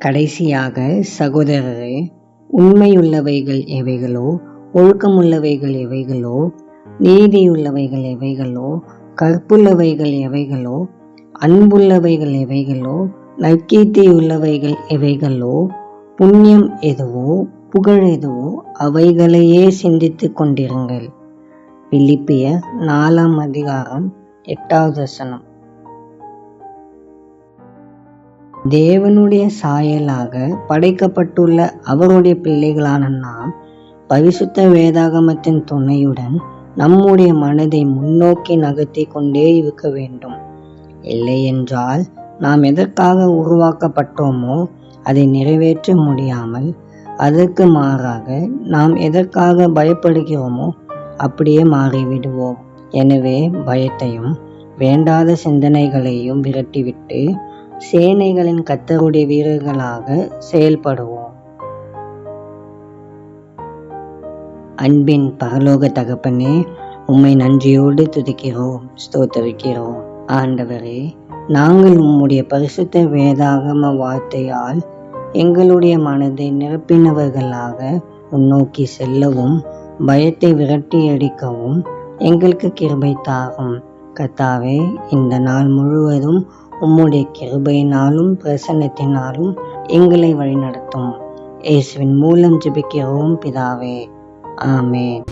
கடைசியாக சகோதரரே, உண்மையுள்ளவைகள் எவைகளோ, ஒழுக்கமுள்ளவைகள் எவைகளோ, நீதியுள்ளவைகள் எவைகளோ, கற்புள்ளவைகள் எவைகளோ, அன்புள்ளவைகள் எவைகளோ, நற்கீர்த்தியுள்ளவைகள் எவைகளோ, புண்ணியம் எதுவோ, புகழ் எதுவோ, அவைகளையே சிந்தித்துக் கொண்டிருங்கள். பிலிப்பியர் 4:8. தேவனுடைய சாயலாக படைக்கப்பட்டுள்ள அவருடைய பிள்ளைகளான நாம் பரிசுத்த வேதாகமத்தின் துணையுடன் நம்முடைய மனதை முன்னோக்கி நகர்த்தி கொண்டே இருக்க வேண்டும். இல்லையென்றால் நாம் எதற்காக உருவாக்கப்பட்டோமோ அதை நிறைவேற்ற முடியாமல், அதற்கு மாறாக நாம் எதற்காக பயப்படுகிறோமோ அப்படியே மாறிவிடுவோம். எனவே பயத்தையும் வேண்டாத சிந்தனைகளையும் விரட்டிவிட்டு சேனைகளின் கர்த்தருடைய வீரர்களாக செயல்படுவோம். அன்பின் பரலோக தகப்பனே, உம்மை நன்றியோடு துதிக்கிறோம், ஸ்தோத்தரிக்கிறோம். ஆண்டவரே, நாங்கள் உம்முடைய பரிசுத்த வேதாகம வார்த்தையால் எங்களுடைய மனதை நிரப்பினவர்களாக முன்னோக்கி செல்லவும், பயத்தை விரட்டி அடிக்கவும் எங்களுக்கு கிருபை தாரும். கர்த்தாவே, இந்த நாள் முழுவதும் உம்முடைய கிருபையினாலும் பிரசன்னத்தினாலும் எங்களை வழிநடத்தும். இயேசுவின் மூலம் ஜெபிக்கிறோம் பிதாவே, ஆமென்.